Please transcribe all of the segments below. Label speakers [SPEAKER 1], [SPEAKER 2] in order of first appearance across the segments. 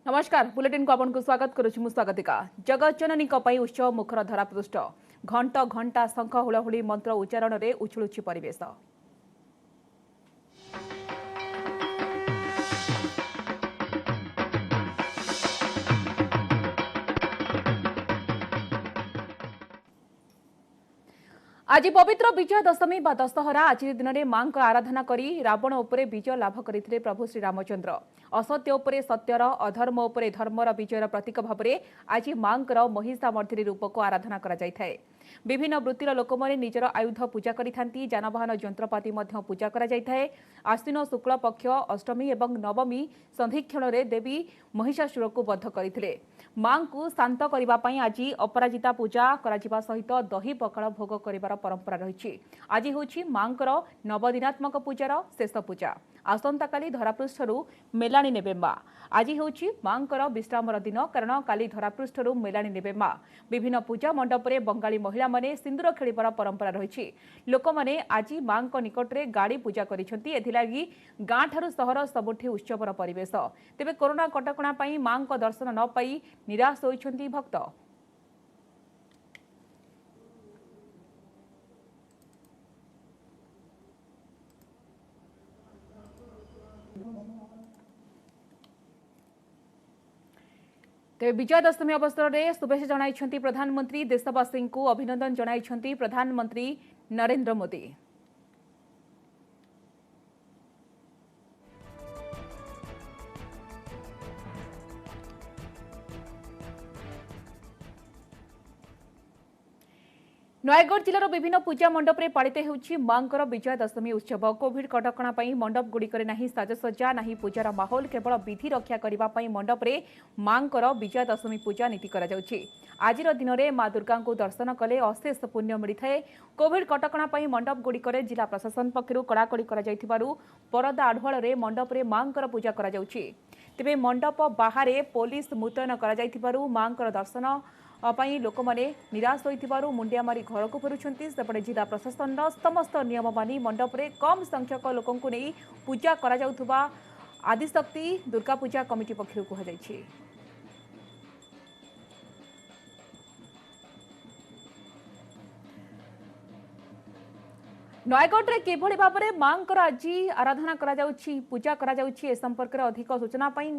[SPEAKER 1] नमस्कार बुलेटिन को आपन को स्वागत करुछि स्वागतिका जगत जननी उत्सव मुखर धरापृष्ठ घंट घंटा शंख हुलहुली मंत्र उच्चारण रे उछुलुछि परिवेश। आज पवित्र विजय दशमी बा दशहरा आज दिन में मां को आराधना करी रावण उपरे विजय लाभ करते प्रभु श्री रामचंद्र असत्य उपरे सत्यर अधर्म उपरे धर्मर विजयर प्रतीक भाव में आज मां महिषामर्दिनी रूप को आराधना करा जायथाय। विभिन्न वृत्तिर लोक मैंने निजर आयुध पूजा करिथांती जानवाहन जंत्रपाति मध्य पूजा करा जायथाय। आश्विन शुक्ल पक्ष अष्टमी एवं नवमी संधिक्षण रे देवी महिषासुर को बद्ध करथिले। मां को शांत करबा पई आज अपराजिता पूजा करा सहित दही पखाल भोग करिवार परंपरा रही। आज होछि मांकर नवदिनात्मक पूजार शेष पूजा। आसंता काली धरापृष्ठरू मेलाणी नेबे मां। आज होछि मांकर विश्रामर दिन कारण काली धरापृष्ठरू मेलाणी नेबे मां। विभिन्न पूजा मंडप रे बंगाली महिला माने सिंदूर खेलिबार परंपरा रही। लोक माने आज मां को निकट रे गाड़ी पूजा करिसेंती। एथिलागी गां ठारू सहर सबुठी उत्सवर परिवेश। तेबे कोरोना कटकणा पई मां को दर्शन न पाई निराश होइछंती भक्त। तेज विजय दशमी अवसर में शुभेच्छा जणाइछंती प्रधानमंत्री। देशवासी को अभिनंदन जणाइछंती प्रधानमंत्री नरेंद्र मोदी। नयगढ़ जिलार विभिन्न पूजा मंडप रे पालित होउछि मांकर विजय दशमी उत्सव। कोविड कटकणा पई मंडप गुड़िकर नाही साजसज्जा नाही पूजार माहौल केवल विधि रक्षा करबा पई मंडप रे मांकर विजय दशमी पूजा नीति करा जाउछि। आजिर दिन में मां दुर्गा को दर्शन कले अशेष पुण्य मिलता है। कोविड कटकणा पई मंडप गुड़िकर जिला प्रशासन पक्षरु कड़ाकड़ी करा जायथिबारु परदा आढुआल रे मंडप रे मांकर पूजा करा जाउछि। तेबे मंडप बाहर पुलिस मुतयन करा जायथिबारु मांकर दर्शन पई लोक माने निराश होइथिबारु मुंडिया मारी घर को फेरुछंती। सेपटे जिला प्रशासन समस्त नियम मानी मंडप रे कम संख्यक लोकों को नहीं पूजा करा जाउथबा आदिशक्ति दुर्गा पूजा कमिटी पक्षरु कहा जायछि। नयगढ़ रे किभଳି भाबरे मांकर आज आराधना करा जाउछि पूजा करा जाउछि ए संपर्क रे अधिक सूचना पई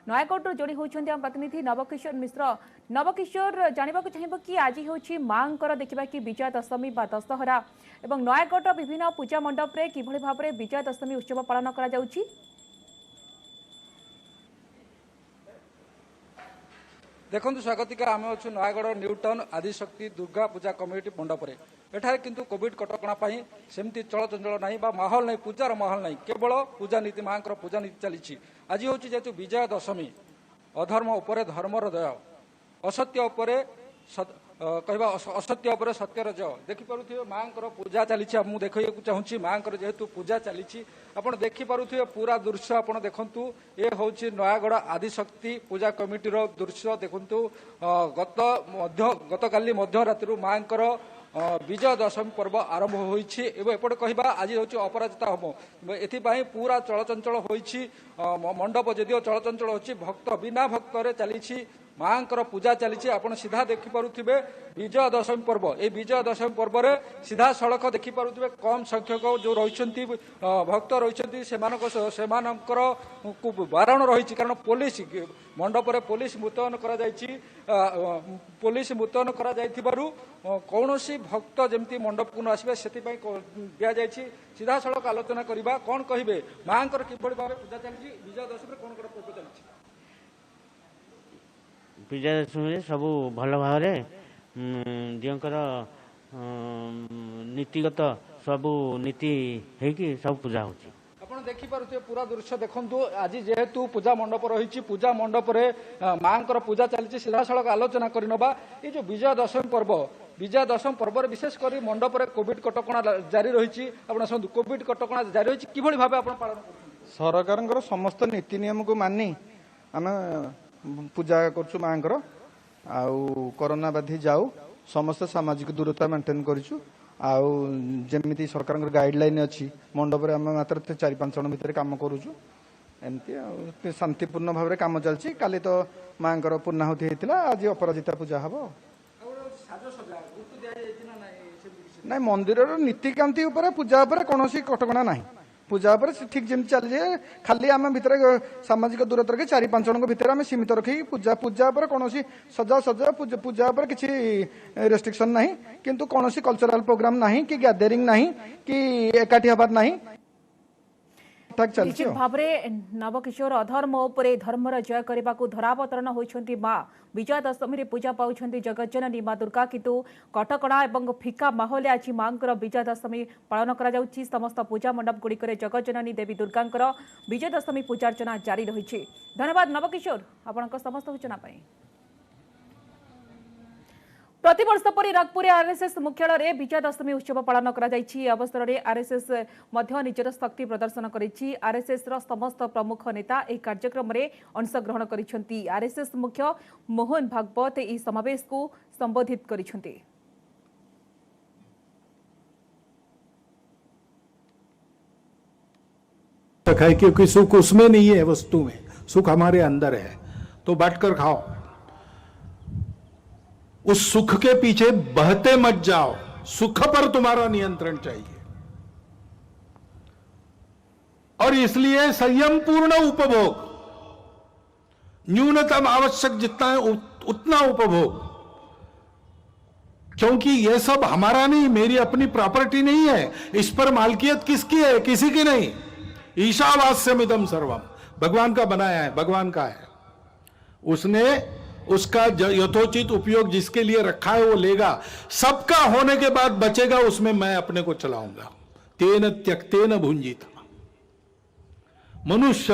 [SPEAKER 1] नयगढ़ जोड़ी होउछन्ती हम प्रतिनिधि नवकिशोर मिश्र। नवकिशोर जानिबा को चाहिबो कि आज होउछि मांकर देखिबा कि विजय दशमी बा दशहरा एवं नयगढ़ विभिन्न पूजा मंडप रे किभଳି भाबरे विजय दशमी उत्सव पालन करा जाउछि।
[SPEAKER 2] देखु स्वागतिका आम अच्छु नयगढ़ न्यूटन आदिशक्ति दुर्गा पूजा कमिटी मंडप रे एठारे किंतु कोविड कटकणा सेमती चलचंचल ना बा माहौल नहीं पूजार माहौल नहीं केवल पूजा नीति मां पूजा नीति चली। आज हूँ जेहेतु विजय दशमी अधर्म उपरे धर्मर दया असत्य उपरे कहवा असत्य उपरे सत्यर जय देखिपे मां पूजा चली। मुझे देखा चाहूँगी मां जेहेतु पूजा चली आपड़ देखिपे पूरा दृश्य आप देखु ये हूँ नयगढ़ आदिशक्ति पूजा कमिटीर दृश्य देखु गत काली मध्यरात्रि मां विजय दशमी पर्व आरंभ होइछि एवं एपटे कहबा आज होछि अपराजिता होम एथिपाई पूरा चलचंचल होइछि मंडप जदिओ चलचंचल होछि भक्त बिना भक्त रे चलीछि मांकर पूजा चली। आपण सीधा देखिपे विजय दशमी पर्व ये विजय दशमी पर्व रे सीधा सड़क देखिपे कम संख्यक जो रही भक्त रही बारण रही कारण पुलिस मंडप रे पुलिस मुतयन पुलिस मुतयन कौन भक्त जमती मंडप को न आसबे से दिया सीधा सड़क आलोचना करवा कौन कहे मां किभଳି भाव पूजा चली विजय दशमी कौन कौन पर्व चली।
[SPEAKER 3] विजय दशमी सब भल भाव दिंकर नीतिगत सबू नीति है सब पूजा हो
[SPEAKER 2] देखिपे पूरा दृश्य देखु आज जेहेतु पूजा मंडप रही पूजा मंडप रे मां पूजा चली सीधा सड़क आलोचना करनबा ये जो विजय दशमी पर्व विशेषकर मंडप रे कोविड कटकणा जारी रही आप कोविड कटकणा जारी रही किभଳି भाव आप पालन कर
[SPEAKER 4] सरकार समस्त नीति नियम को मानी आम पूजा करछु मांकर आउ कोरोना बाधी जाऊ समस्त सामाजिक दूरता मेंटेन करिछु आउ जेमिति सरकार गाइडलाइन अच्छी मंडप रे आम मात्र 4-5 जन भितर काम करूछु एमती शांतिपूर्ण भाव काम चलती काली तो माँ पूर्णाहुति होता आज अपराजिता पूजा हम ना मंदिर नीतिकांति पूजा कौन कटका ना पूजा ठीक जमी चली खाली आम भितर सामाजिक दूरता रखी 4-5 जन भितर आम सीमित रखी पूजा पूजा कौन सजा सजा पूजा किसी रेस्ट्रिक्शन ना किंतु कौन कल्चरल प्रोग्राम ना कि गैदरिंग ना कि एकाठी हबार ना ठीक चलती
[SPEAKER 1] निश्चित भाव नवकिशोर अधर्म उपरे धर्मर जय करने को धरावतरण होती माँ विजया दशमी पूजा पाँच जगज्जननी माँ दुर्गा किंतु कटकणा और फिका माहौल आज माँ विजया दशमी पालन कर समस्त पूजा मंडप गुड़िक जगज्जननी देवी दुर्गा विजय दशमी पूजार्चना जारी रही। धन्यवाद नवकिशोर आपण समस्त सूचना। प्रतिवर्ष परि नागपुर आरएसएस मुख्यालय विजया दशमी उत्सव पालन कर अवसर में आरएसएस निजर शक्ति प्रदर्शन करिछि। आरएसएस समस्त प्रमुख नेता एक कार्यक्रम में अंशग्रहण करिसेंती। आरएसएस मुख्य मोहन भागवत इस समावेश को संबोधित करिसेंती।
[SPEAKER 5] है क्योंकि सुख उसमें नहीं है, वस्तु में सुख हमारे अंदर है, तो बांटकर खाओ। उस सुख के पीछे बहते मत जाओ, सुख पर तुम्हारा नियंत्रण चाहिए। और इसलिए संयम पूर्ण उपभोग, न्यूनतम आवश्यक जितना है उतना उपभोग, क्योंकि यह सब हमारा नहीं, मेरी अपनी प्रॉपर्टी नहीं है। इस पर मालकियत किसकी है? किसी की नहीं। ईशावास्यमिदं सर्वम, भगवान का बनाया है, भगवान का है। उसने उसका यथोचित उपयोग जिसके लिए रखा है वो लेगा। सबका होने के बाद बचेगा, उसमें मैं अपने को चलाऊंगा। तेन त्यक्तेन भुंजित। मनुष्य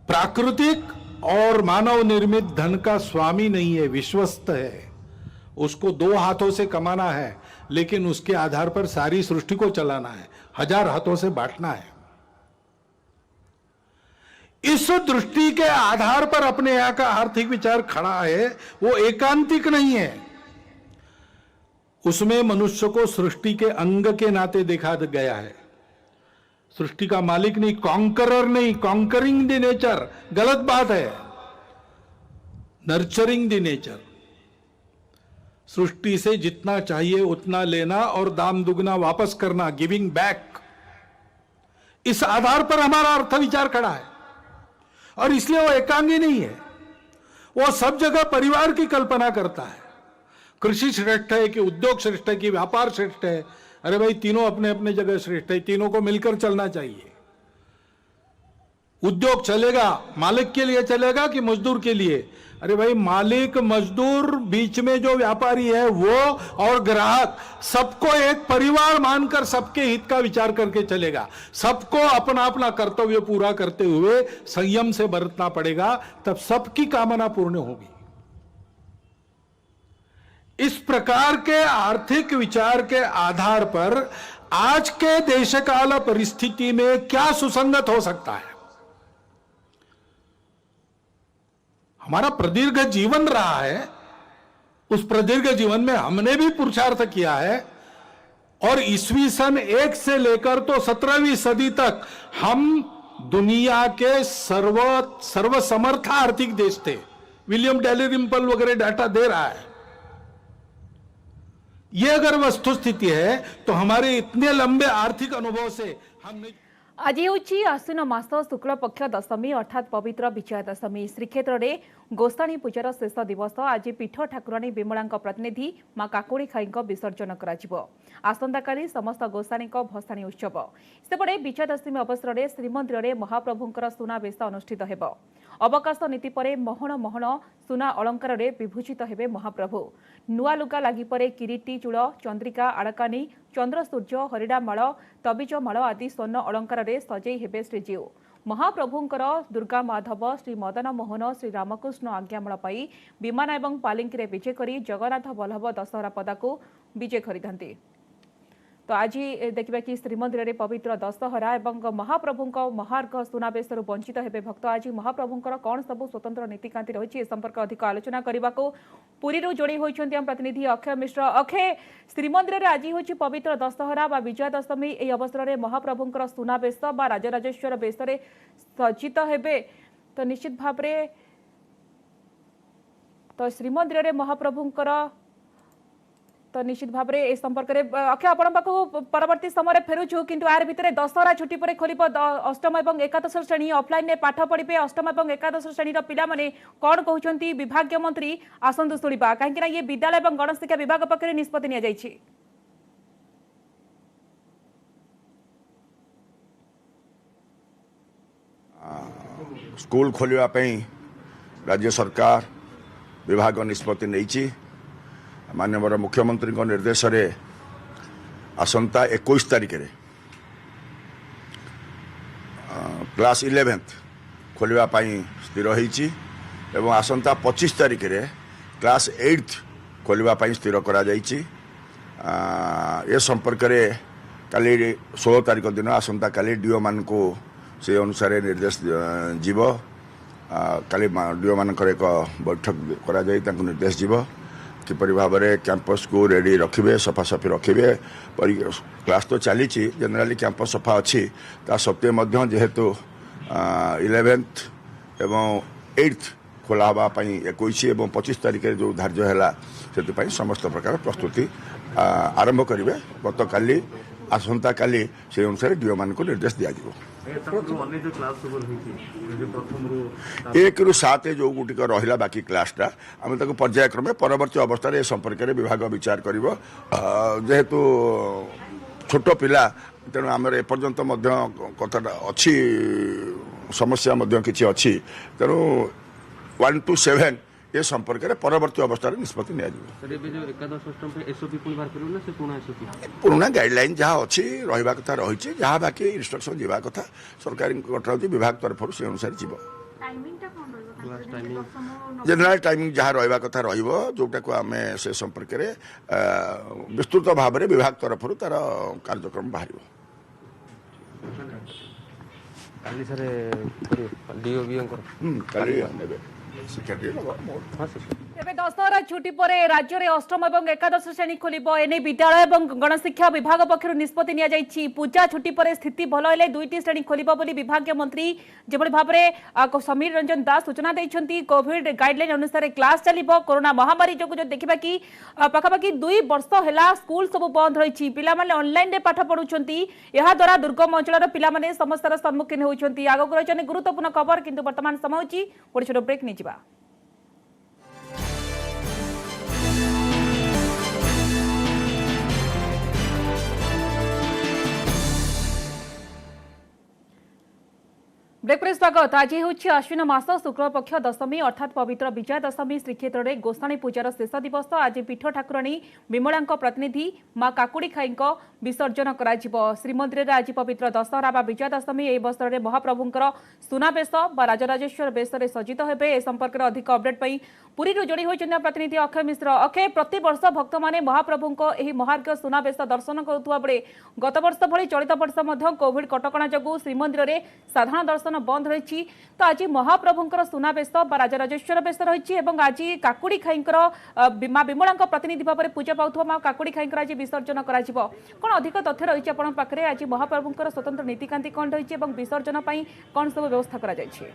[SPEAKER 5] प्राकृतिक और मानव निर्मित धन का स्वामी नहीं है, विश्वस्त है। उसको 2 हाथों से कमाना है, लेकिन उसके आधार पर सारी सृष्टि को चलाना है, 1000 हाथों से बांटना है। इस दृष्टि के आधार पर अपने यहां का आर्थिक विचार खड़ा है, वो एकांतिक नहीं है। उसमें मनुष्य को सृष्टि के अंग के नाते देखा गया है। सृष्टि का मालिक नहीं, कॉन्करर नहीं, कॉन्करिंग द नेचर गलत बात है। नर्चरिंग द नेचर, सृष्टि से जितना चाहिए उतना लेना और दाम दुगना वापस करना, गिविंग बैक। इस आधार पर हमारा अर्थ विचार खड़ा है। और इसलिए वो एकांगी नहीं है, वो सब जगह परिवार की कल्पना करता है। कृषि श्रेष्ठ है कि उद्योग श्रेष्ठ है कि व्यापार श्रेष्ठ है? अरे भाई, तीनों अपने अपने जगह श्रेष्ठ है, तीनों को मिलकर चलना चाहिए। उद्योग चलेगा मालिक के लिए चलेगा कि मजदूर के लिए? अरे भाई, मालिक मजदूर बीच में जो व्यापारी है वो और ग्राहक, सबको एक परिवार मानकर सबके हित का विचार करके चलेगा। सबको अपना अपना कर्तव्य पूरा करते हुए संयम से बरतना पड़ेगा, तब सबकी कामना पूर्ण होगी। इस प्रकार के आर्थिक विचार के आधार पर आज के देशकाल परिस्थिति में क्या सुसंगत हो सकता है? हमारा प्रदीर्घ जीवन रहा है, उस प्रदीर्घ जीवन में हमने भी पुरुषार्थ किया है। और ईस्वी सन 1 से लेकर तो 17वीं सदी तक हम दुनिया के सर्वसमर्थ आर्थिक देश थे। विलियम डैलिरिम्पल वगैरह डाटा दे रहा है। यह अगर वस्तुस्थिति है तो हमारे इतने लंबे आर्थिक अनुभव से हमने
[SPEAKER 1] आज हूँ आश्विन मास शुक्ल पक्ष दशमी अर्थात पवित्र विजया दशमी। श्रीक्षेत्र में गोस्ताणी पूजार शेष दिवस। आज पीठ ठाकुराणी विमला प्रतिनिधि मां काकुड़ी खाई विसर्जन कर समस्त गोस्ताणी भसाणी उत्सव। सेपटे विजया दशमी अवसर में श्रीमंदिर में महाप्रभुंर सुनावेश अनुष्ठित हो। अवकाश नीति पर महण महण सुना अलंकार विभूषित हेबे महाप्रभु। नुआ लुगा लगी परे किरीटी चूड़ चंद्रिका आड़कानी चंद्र सूर्य हरिड़ा माल तबिज माल आदि स्वर्ण अलंकार सजई हेबे श्रीजीउ। महाप्रभुंकर दुर्गा माधव श्री मदन मोहन श्री रामकृष्ण आज्ञामाल पाई विमान एवं पालिंकी विजे करी जगन्नाथ बल्लभ दशहरा पदा को विजे करिथांती। तो आज देखा कि श्रीमंदिर में पवित्र दशहरा और महाप्रभु महार्घ सुनावेश वंचित हेबे भक्त आज महाप्रभुंकर कौन सब स्वतंत्र नीतिकांति रही संपर्क अधिक आलोचना करने को पुरी जोड़ी होती आम प्रतिनिधि अक्षय मिश्र। अक्षय, श्रीमंदिर में आज हूँ पवित्र दशहरा व विजया दशमी यह अवसर में महाप्रभुंकर सुनावेश व राजराजेश्वर बेश सज्जित हेबे तो निश्चित भाव तो श्रीमंदिर में महाप्रभुंकर तो निश्चित भाव में संपर्क में अक्षय आपण परवर्ती समय फेरुछु किंतु यार भितर दशहरा छुट्टी पर खोल अष्टम और एकादश श्रेणी ऑफलाइन में पाठ पढ़े अष्टम और एकादश श्रेणी पिला माने कौन कहते विभाग मंत्री आसतु शुणा कहीं ये विद्यालय और गणशिक्षा विभाग पक्ष निष्पत्ति नि जाइछि।
[SPEAKER 6] स्कूल खोलने राज्य सरकार विभाग निष्पत्ति नहीं माननीय मुख्यमंत्री निर्देश रे आसंता 21 तारिख रे क्लास 11th खोलने स्थिर होईची एवं आसंता 25 तारिख रे क्लास 8th खोलने स्थिर करा जाईची। ये संपर्क में काली 16 तारिख दिन आसंता काली डीओ मान को से अनुसार निर्देश जीव काली डीओ मानकर एक बैठक करा जाई तांको निर्देश जीव किपरि भाव में कैंपस को रेडी रखिए सफासफी रखिए क्लास तो चली जनरली कैंपस सफा अच्छी ता सत्वे जेहेतु 11th एवं 8th खोला हाँवाई 21 और 25 तारिख जो धार्य है से समस्त प्रकार प्रस्तुति आरंभ करेंगे गत काली आसंता काली से अनुसार डीओ मान को निर्देश दिज्व। 1 ରୁ 7 जो गुटिक रहा बाकी क्लासटा आम पर्यायक्रमे परवर्ती अवस्था ए संपर्क में विभाग विचार कर जेहेतु छोट पिला तेणु आम एपर्यंत कथा अच्छी समस्या किसी अच्छी तेणु 1 to 7 ये संपर्क में परवर्ती अवस्था निष्पत्ति पुराना गाइडलाइन जहाँ अच्छी रहा कथा रही जहाँ बाकी इंस्ट्रक्शन जावा कथा सरकारी विभाग तरफ से अनुसार जीव जनरल टाइमिंग जहाँ रहा कथा रोटा को आम से संपर्क में विस्तृत भाव में विभाग तरफ तार कार्यक्रम बाहर
[SPEAKER 1] दशहरा छुट्टी पर राज्य में अष्टम और एकादश श्रेणी खोल एने विद्यालय और गणशिक्षा विभाग पक्षर निष्पत्ति नि पूजा छुट्टी पर स्थिति भल है 2टी श्रेणी खोल विभाग मंत्री जो भाव में समीर रंजन दास सूचना देते कोविड गाइडलाइन अनुसार क्लास चलो कोरोना महामारी जो देखा कि पाखापाखि 2 वर्ष है स्कूल सब बंद रही पिला ऑनलाइन रे पाठ पढ़ुंट यह द्वारा दुर्गम अंचल पिला समस्यार सम्मुखीन होती आगक रही गुरुत्वपूर्ण खबर किंतु वर्तमान समय गोटे छोट ब्रेक नहीं जा। ब्रेक पर स्वागत। आज हूँ आश्विन मास शुक्लपक्ष दशमी अर्थात पवित्र विजया दशमी श्रीक्षेत्र में गोसाणी पूजार शेष दिवस आज पीठ ठाकुराणी विमला प्रतिनिधि मां काकुड़ी खाई विसर्जन कर श्रीमंदिर में आज पवित्र दशहरा व विजया दशमी यह अवसर में महाप्रभुंकर सुनावेश व राजराजेश्वर बेश सज्जित हेबे ए संपर्क में अधिक अपडेट पुरी जोड़ी होती प्रतिनिधि अक्षय मिश्र। अक्षय, प्रति वर्ष भक्त मैंने महाप्रभु यह महार्घ सुनावेश दर्शन करुवा बेले गत वर्ष भली चलित वर्ष कोविड कटकणा जो श्रीमंदिर में साधारण दर्शन बंद रही तो आज महाप्रभुंकर सुनावेश व राजराजेश्वर बेश रही आज काकुड़ी खाई मां विमला प्रतिनिधि भाव में पूजा पाउथुवा मां काकुड़ी खाई आज विसर्जन कर कौन अधिक तथ्य रही आपण पाखे आज महाप्रभुंकर स्वतंत्र नीतिकांति कौन रही विसर्जन कौन सब व्यवस्था करा जायछि?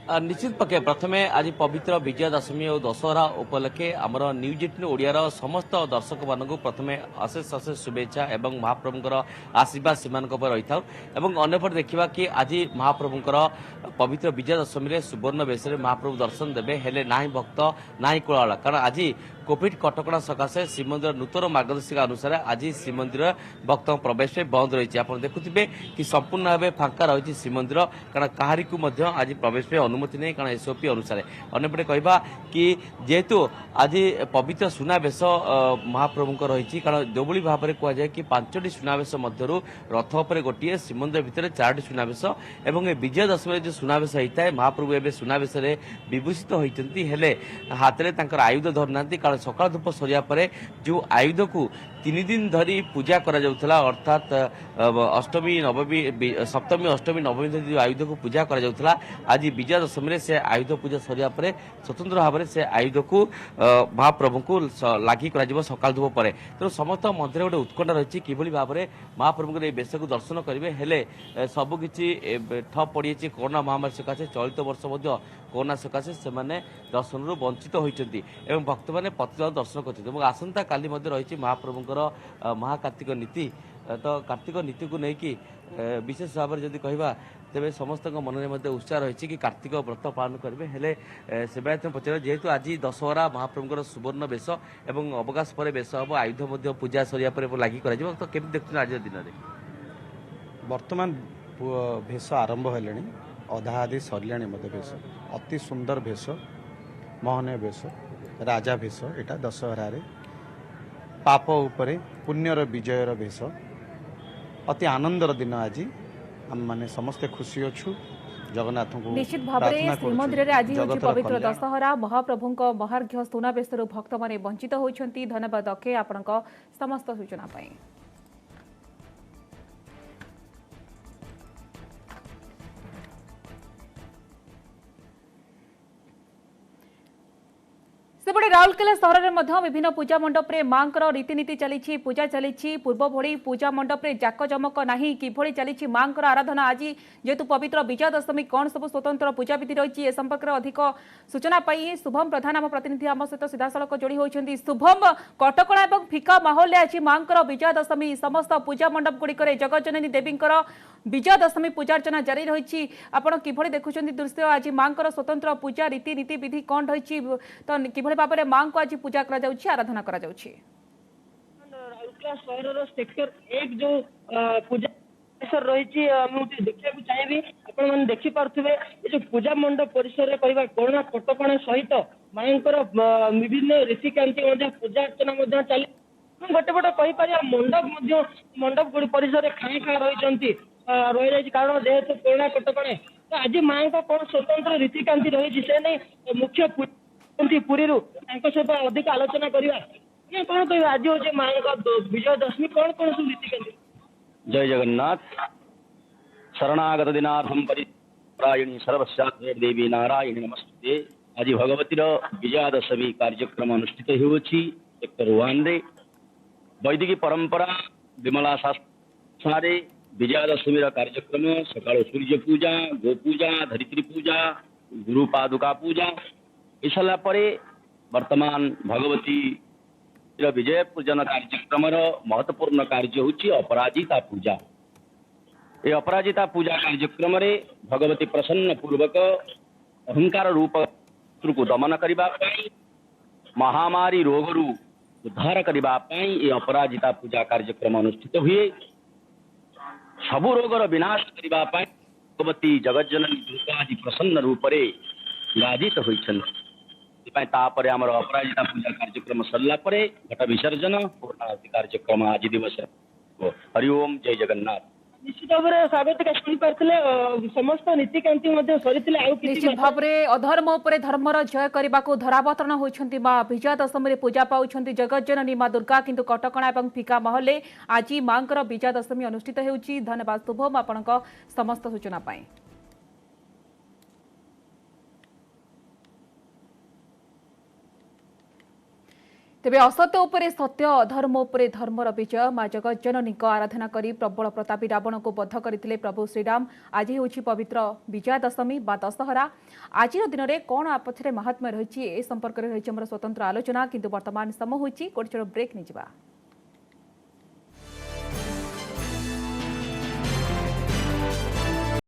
[SPEAKER 7] निश्चित पक्षे प्रथमे आज पवित्र विजया दशमी और दशहरा उपलक्षे आमर न्यूज 18 ओडियार समस्त दर्शक मानक प्रथमे अशेष अशेष शुभेच्छा एवं महाप्रभुंकर आशीर्वाद सीमान रही था अन्यपटे देखा कि आज महाप्रभुंकर पवित्र विजया दशमी में सुवर्ण बेश महाप्रभु दर्शन देवे हेले ना भक्त ना कोलाहल कारण आज कोविड कटकणा सकाशे श्रीमंदिर नूतन मार्गदर्शिका अनुसार आज श्रीमंदिर भक्त प्रवेश बंद रही आप देखुवे कि संपूर्ण भाव फांका रही श्रीमंदिर कारण कहारी को आज प्रवेश अनुमति नहीं कारण एसओपी अनुसार अन्यपटे कहवा कि जेहेतु आज पवित्र सुनावेश महाप्रभु रही कारण जो भाव में कहुए कि 5टी सुनावेश मध्य रथ पर गोटे श्रीमंदिर भितर 4टी सुनावेश और विजया दशमी जो सुनावेश होता है महाप्रभु एवं सुनावेश विभूषित होती हाथ में आयुध धरना कारण सकाळ धूप सरिया परे जो आयुध को 3 दिन धरी पूजा करा जाउथला अर्थात अष्टमी नवमी सप्तमी अष्टमी नवमी धरी जो आयुध को पूजा करा जाउथला आज विजय दशमी रे से आयुध पूजा सरिया परे स्वतंत्र भाव से आयुध को महाप्रभु को लागि करा जिवो सकाळ धूप परे तो समस्त मंदिर गोटे उत्कंठा रही किभली भाव में महाप्रभु के बेश को दर्शन करेंगे हेले सबकि ठप पड़ी कोरोना महामारी सकाशे चलित वर्ष कोरोना सकाशे से दर्शन वंचित होती भक्त मैंने प्रतिदिन दर्शन करते आसंता काली रही महाप्रभुंर महाकार्तिक नीति तो कार्तिक नीति को लेकिन विशेष भाव में जदि कहवा तेरे समस्त मन में उत्साह रही कि कार्तिक व्रत पालन करेंगे हेले से पचार जेहेतु आज दशहरा महाप्रभुंर सुवर्ण बेश और अवकाश पर बेश हम आयुध पूजा सरिया लगी कर तो केमी देखते आज दिन में
[SPEAKER 8] वर्तमान भेष आरंभ है अधा आदि सरला भेष अति सुंदर भेष मोहनीय भेष राजा भेष यहाँ दशहरा पाप उपरे पुण्यर विजयर भेष अति आनंदर दिन आज आम माने समस्ते खुशी अच्छु जगन्नाथ को
[SPEAKER 1] निश्चित भाव में श्रीमंदिर में आज होची पवित्र दशहरा महाप्रभु महार्घ्य सुनाबेश भक्त मैंने वंचित होती धन्यवाद अखे आपण समस्त सूचना पाई। सेपटे राउरकेला सहर में विभिन्न पूजा मंडप में माँ रीतिनीति चली पूजा चली पूर्व भली पूजा मंडप में जाकजमक नहीं किभली चली माँ आराधना आज जेहेतु पवित्र विजय दशमी कौन सब स्वतंत्र पूजा विधि रही है संपर्क में अधिक सूचना पाई शुभम प्रधान आम प्रतिनिधि आम सहित सीधासख जोड़ी होती शुभम कटकणा और फिका माहौल आज माँ विजय दशमी समस्त पूजा मंडप गुड़िक जगज्जननी देवी विजय दशमी पूजार्चना जारी रही आपड़ किभली देखुं दृश्य आज माँ स्वतंत्र पूजा रीतिनीति विधि कौन रही तो किभली भाव में माँ को आज पूजा आराधना करा
[SPEAKER 9] राउरकेला सहर सेक्टर 1 जो पूजा परिसर रही मुझे देखा चाहिए आपण मैंने देखी पारे जो पूजा मंडप परिसर में कहवा कोरोना कटकणा सहित माँ विभिन्न रीतिकांति पूजा अर्चना चली गोटे पटे कहीपर मंडप गुड़ी परिसर खाँ खाँ रही कारण जेहेतु कोरोना कटकणा तो आज माँ का कौन स्वतंत्र रीतिकांति रही से नहीं मुख्य पुरी सहित अधिक आलोचना करवा कौन कह आज हूँ माँ का विजय दशमी कौन कौन सब रीतिकांति
[SPEAKER 10] जय जगन्नाथ शरणागत दिनार्थम परित्रायणी सर्वस्यात्मे देवी नारायणी नमस्ते आज भगवतीर विजयादशमी कार्यक्रम अनुष्ठित होउछि सेक्टर 1 रे वैदिक परंपरा विमला शास्त्रे विजयादशमी कार्यक्रम सकाळ सूर्य पूजा गो पूजा धरित्री पूजा गुरु पादुका पूजा इसला परे वर्तमान भगवती विजय पूजन कार्यक्रम महत्वपूर्ण कार्य होची अपराजिता पूजा ये अपराजिता पूजा कार्यक्रम रे भगवती प्रसन्न पूर्वक अहंकार रूप को दमन करबा पई महामारी रोग रु उद्धार करबा पई ये अपराजिता पूजा कार्यक्रम अनुष्ठित हुए सबु रोगर विनाश करबा पई भगवती जगज्जननी दुर्गा जी प्रसन्न रूप रे विराजित होइछन तापर आमर अपराजिता पूजा कार्यक्रम सरला परे घट विसर्जन पूर्णाहुति कार्यक्रम आज दिवस हरिओम जय जगन्नाथ
[SPEAKER 9] निश्चित भाव में स्वागत शुणी पारे समस्त नीतिकांति
[SPEAKER 1] निश्चित भाव में अधर्म उपर धर्मर जय करने को धरावतरण होती माँ विजय दशमी पूजा पाँच जगज्जननी माँ दुर्गा किंतु कटकणा और फिका महल आज माँ विजय दशमी अनुष्ठित होती धन्यवाद शुभम आपण समस्त सूचना पाई। तेबे असत्य उपरे सत्य अधर्म उपरे धर्मर विजय माँ जगज्जननी आराधना करी प्रबल प्रतापी रावण को बध करथिले प्रभु श्रीराम आज होछि पवित्र विजया दशमी बा दशहरा आज दिन में कौन आपथे महात्म्य रही ए संपर्क में रही स्वतंत्र आलोचना किंतु वर्तमान समय होछि गोटे ब्रेक नहीं।